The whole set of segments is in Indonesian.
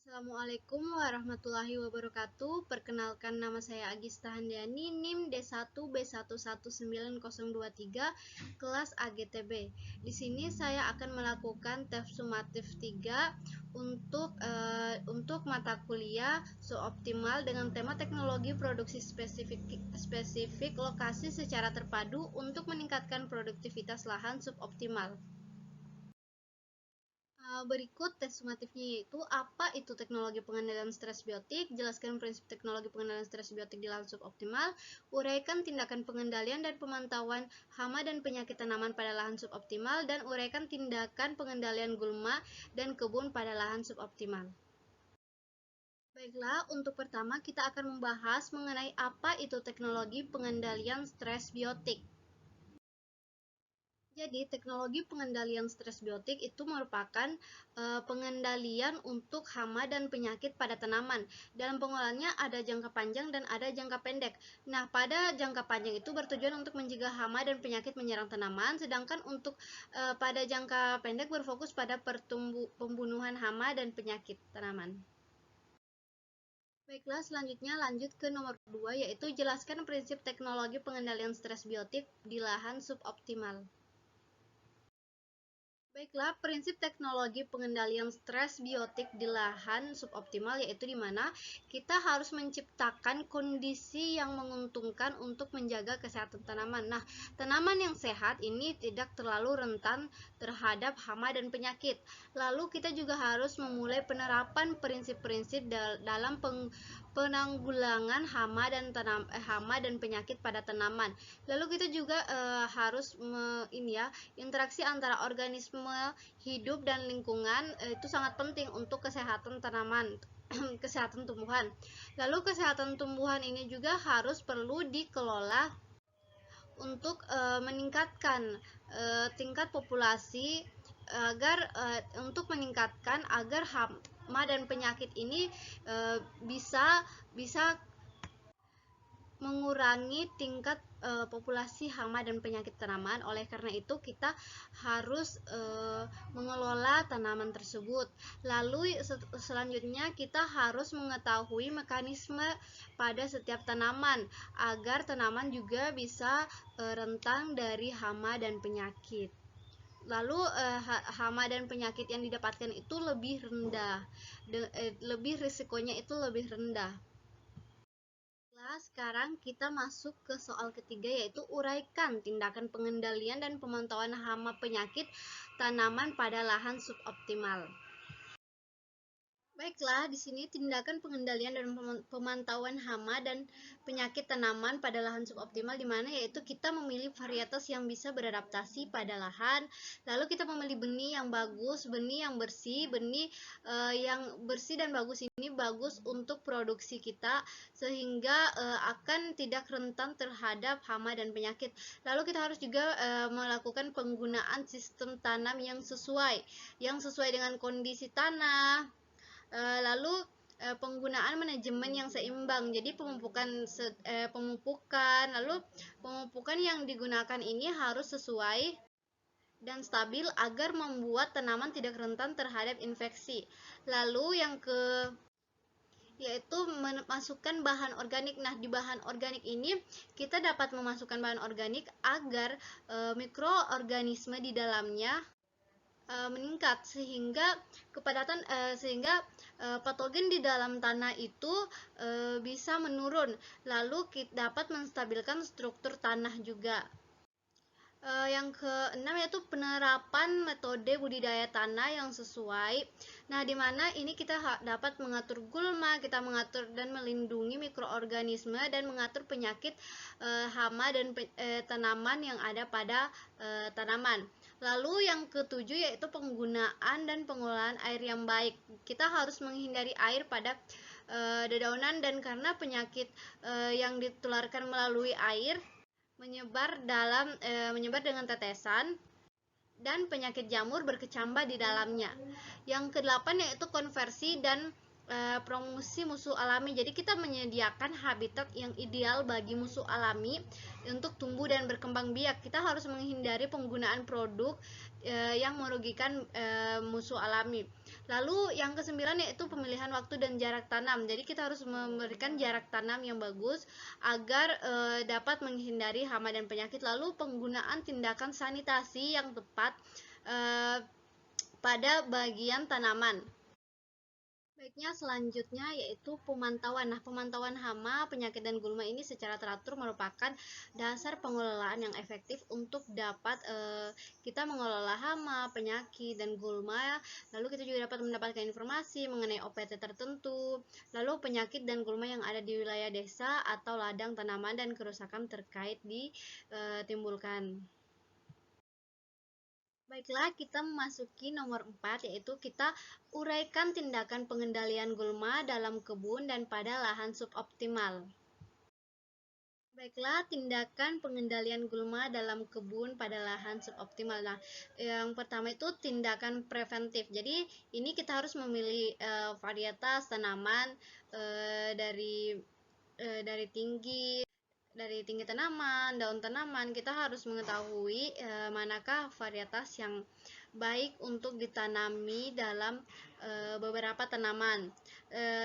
Assalamualaikum warahmatullahi wabarakatuh. Perkenalkan, nama saya Agista Handiani, NIM D1B119023, kelas AGTB. Di sini saya akan melakukan tes sumatif 3 untuk mata kuliah suboptimal dengan tema teknologi produksi spesifik lokasi secara terpadu untuk meningkatkan produktivitas lahan suboptimal. Berikut tes sumatifnya, yaitu apa itu teknologi pengendalian stres biotik, jelaskan prinsip teknologi pengendalian stres biotik di lahan suboptimal, uraikan tindakan pengendalian dan pemantauan hama dan penyakit tanaman pada lahan suboptimal, dan uraikan tindakan pengendalian gulma dan kebun pada lahan suboptimal. Baiklah, untuk pertama kita akan membahas mengenai apa itu teknologi pengendalian stres biotik. Jadi, teknologi pengendalian stres biotik itu merupakan pengendalian untuk hama dan penyakit pada tanaman. Dalam pengolahannya ada jangka panjang dan ada jangka pendek. Nah, pada jangka panjang itu bertujuan untuk mencegah hama dan penyakit menyerang tanaman, sedangkan untuk pada jangka pendek berfokus pada pembunuhan hama dan penyakit tanaman. Baiklah, selanjutnya lanjut ke nomor 2, yaitu jelaskan prinsip teknologi pengendalian stres biotik di lahan suboptimal. Baiklah, prinsip teknologi pengendalian stres biotik di lahan suboptimal yaitu di mana kita harus menciptakan kondisi yang menguntungkan untuk menjaga kesehatan tanaman. Nah, tanaman yang sehat ini tidak terlalu rentan terhadap hama dan penyakit. Lalu kita juga harus memulai penerapan prinsip-prinsip dalam penanggulangan hama dan penyakit pada tanaman. Lalu kita juga harus interaksi antara organisme hidup dan lingkungan itu sangat penting untuk kesehatan tanaman, kesehatan tumbuhan. Lalu kesehatan tumbuhan ini juga perlu dikelola untuk meningkatkan tingkat populasi untuk meningkatkan agar hama dan penyakit ini bisa mengurangi tingkat populasi hama dan penyakit tanaman. Oleh karena itu kita harus mengelola tanaman tersebut. Lalu selanjutnya kita harus mengetahui mekanisme pada setiap tanaman agar tanaman juga bisa rentan dari hama dan penyakit. Lalu hama dan penyakit yang didapatkan itu lebih rendah, risikonya itu lebih rendah. Sekarang kita masuk ke soal ketiga, yaitu uraikan tindakan pengendalian dan pemantauan hama penyakit tanaman pada lahan suboptimal. Baiklah, di sini tindakan pengendalian dan pemantauan hama dan penyakit tanaman pada lahan suboptimal di mana yaitu kita memilih varietas yang bisa beradaptasi pada lahan. Lalu kita memilih benih yang bagus, benih yang bersih, yang bersih dan bagus ini bagus untuk produksi kita sehingga akan tidak rentan terhadap hama dan penyakit. Lalu kita harus juga melakukan penggunaan sistem tanam yang sesuai dengan kondisi tanah. Lalu penggunaan manajemen yang seimbang. Jadi pemupukan yang digunakan ini harus sesuai dan stabil agar membuat tanaman tidak rentan terhadap infeksi. Lalu yang yaitu memasukkan bahan organik. Nah, di bahan organik ini kita dapat memasukkan bahan organik agar mikroorganisme di dalamnya meningkat sehingga patogen di dalam tanah itu bisa menurun. Lalu kita dapat menstabilkan struktur tanah juga. Yang keenam yaitu penerapan metode budidaya tanah yang sesuai. Nah, di mana ini kita dapat mengatur gulma, kita mengatur dan melindungi mikroorganisme dan mengatur penyakit hama dan tanaman yang ada pada tanaman. Lalu yang ketujuh yaitu penggunaan dan pengolahan air yang baik. Kita harus menghindari air pada dedaunan dan karena penyakit yang ditularkan melalui air menyebar dengan tetesan dan penyakit jamur berkecambah di dalamnya. Yang kedelapan yaitu konversi dan promosi musuh alami. Jadi kita menyediakan habitat yang ideal bagi musuh alami untuk tumbuh dan berkembang biak. Kita harus menghindari penggunaan produk yang merugikan musuh alami. Lalu yang kesembilan yaitu pemilihan waktu dan jarak tanam. Jadi kita harus memberikan jarak tanam yang bagus agar dapat menghindari hama dan penyakit. Lalu penggunaan tindakan sanitasi yang tepat pada bagian tanaman. Baiknya selanjutnya yaitu pemantauan. Nah, pemantauan hama, penyakit dan gulma ini secara teratur merupakan dasar pengelolaan yang efektif untuk dapat kita mengelola hama, penyakit dan gulma. Lalu kita juga dapat mendapatkan informasi mengenai OPT tertentu, lalu penyakit dan gulma yang ada di wilayah desa atau ladang tanaman dan kerusakan terkait ditimbulkan. Baiklah, kita memasuki nomor 4, yaitu kita uraikan tindakan pengendalian gulma dalam kebun dan pada lahan suboptimal. Baiklah, tindakan pengendalian gulma dalam kebun pada lahan suboptimal. Nah, yang pertama itu tindakan preventif. Jadi, ini kita harus memilih varietas tanaman dari tinggi tanaman, daun tanaman. Kita harus mengetahui manakah varietas yang baik untuk ditanami dalam beberapa tanaman.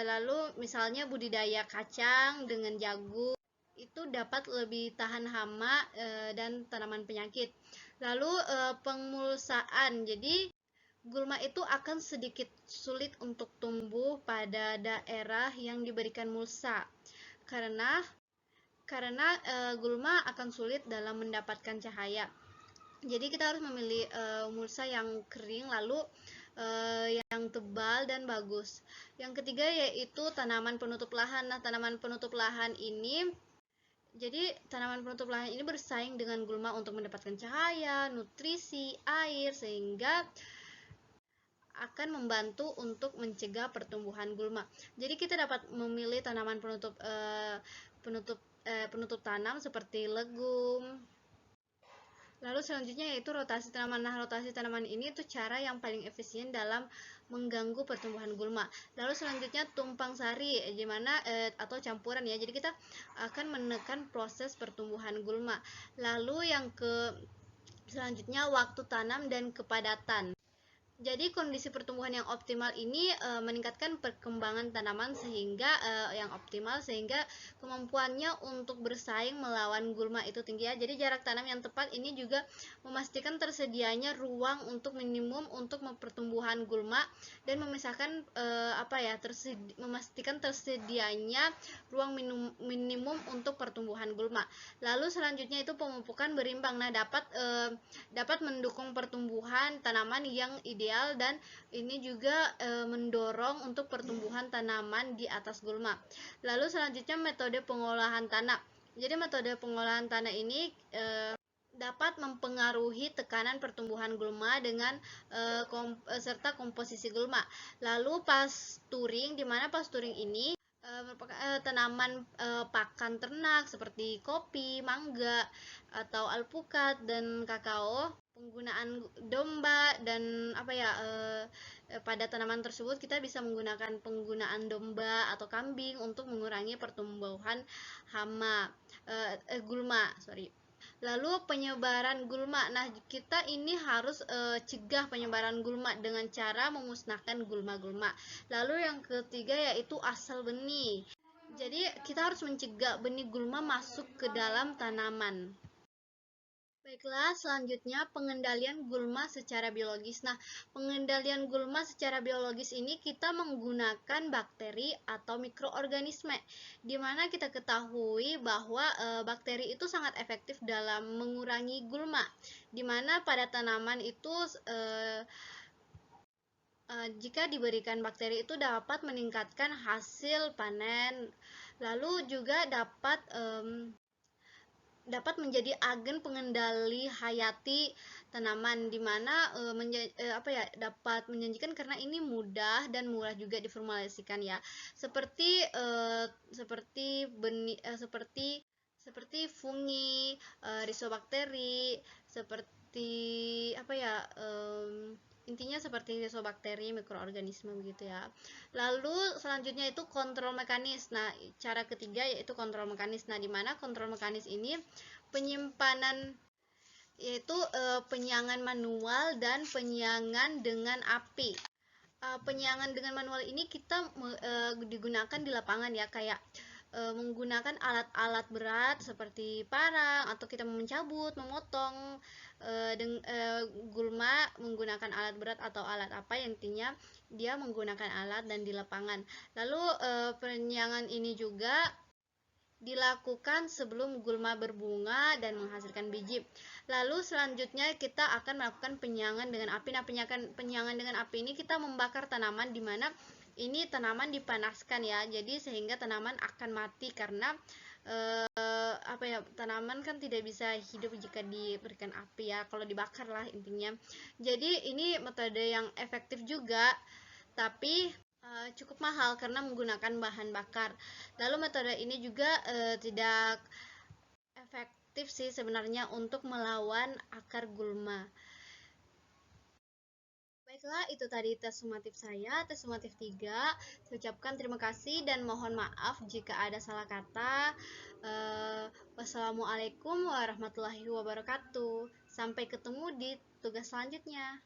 Lalu misalnya budidaya kacang dengan jagung itu dapat lebih tahan hama dan tanaman penyakit. Lalu pengmulsaan. Jadi gulma itu akan sedikit sulit untuk tumbuh pada daerah yang diberikan mulsa karena gulma akan sulit dalam mendapatkan cahaya. Jadi kita harus memilih mulsa yang kering, lalu yang tebal dan bagus. Yang ketiga yaitu tanaman penutup lahan. Nah, tanaman penutup lahan ini bersaing dengan gulma untuk mendapatkan cahaya, nutrisi, air, sehingga akan membantu untuk mencegah pertumbuhan gulma. Jadi kita dapat memilih tanaman penutup tanam seperti legum. Lalu selanjutnya yaitu rotasi tanaman. Nah, rotasi tanaman ini itu cara yang paling efisien dalam mengganggu pertumbuhan gulma. Lalu selanjutnya tumpang sari, atau campuran ya. Jadi kita akan menekan proses pertumbuhan gulma. Lalu yang selanjutnya waktu tanam dan kepadatan. Jadi kondisi pertumbuhan yang optimal ini meningkatkan perkembangan tanaman sehingga kemampuannya untuk bersaing melawan gulma itu tinggi ya. Jadi jarak tanam yang tepat ini juga memastikan tersedianya ruang untuk minimum untuk pertumbuhan gulma dan memastikan tersedianya ruang minimum untuk pertumbuhan gulma. Lalu selanjutnya itu pemupukan berimbang. Nah, dapat mendukung pertumbuhan tanaman yang ideal dan ini juga mendorong untuk pertumbuhan tanaman di atas gulma. Lalu selanjutnya metode pengolahan tanah. Jadi metode pengolahan tanah ini dapat mempengaruhi tekanan pertumbuhan gulma dengan serta komposisi gulma. Lalu pasturing, di mana pasturing ini merupakan tanaman pakan ternak seperti kopi, mangga, atau alpukat dan kakao. Penggunaan domba dan pada tanaman tersebut kita bisa menggunakan penggunaan domba atau kambing untuk mengurangi pertumbuhan gulma. Lalu penyebaran gulma. Nah, kita ini harus cegah penyebaran gulma dengan cara memusnahkan gulma-gulma. Lalu yang ketiga yaitu asal benih. Jadi kita harus mencegah benih gulma masuk ke dalam tanaman. Baiklah, selanjutnya pengendalian gulma secara biologis. Nah, pengendalian gulma secara biologis ini kita menggunakan bakteri atau mikroorganisme, di mana kita ketahui bahwa bakteri itu sangat efektif dalam mengurangi gulma, di mana pada tanaman itu jika diberikan bakteri itu dapat meningkatkan hasil panen, lalu juga dapat menjadi agen pengendali hayati tanaman, di mana dapat menjanjikan karena ini mudah dan murah juga diformulasikan ya. Seperti fungi, rizobakteri, intinya seperti rizobakteri, mikroorganisme begitu ya. Lalu selanjutnya itu kontrol mekanis. Nah, cara ketiga yaitu kontrol mekanis. Nah, di mana kontrol mekanis ini penyimpanan yaitu penyiangan manual dan penyiangan dengan api. penyiangan dengan manual ini kita digunakan di lapangan ya, kayak menggunakan alat-alat berat seperti parang, atau kita mencabut, memotong gulma menggunakan alat berat atau alat apa, yang intinya dia menggunakan alat dan di lapangan. Lalu penyiangan ini juga dilakukan sebelum gulma berbunga dan menghasilkan biji. Lalu selanjutnya kita akan melakukan penyiangan dengan api. Nah, penyiangan dengan api ini kita membakar tanaman, di mana ini tanaman dipanaskan ya. Jadi sehingga tanaman akan mati karena tanaman kan tidak bisa hidup jika diberikan api ya. Kalau dibakar lah intinya. Jadi ini metode yang efektif juga, tapi cukup mahal karena menggunakan bahan bakar. Lalu metode ini juga tidak efektif sih sebenarnya untuk melawan akar gulma. Baiklah, itu tadi tes sumatif saya, tes sumatif 3. Saya ucapkan terima kasih dan mohon maaf jika ada salah kata. Wassalamualaikum warahmatullahi wabarakatuh. Sampai ketemu di tugas selanjutnya.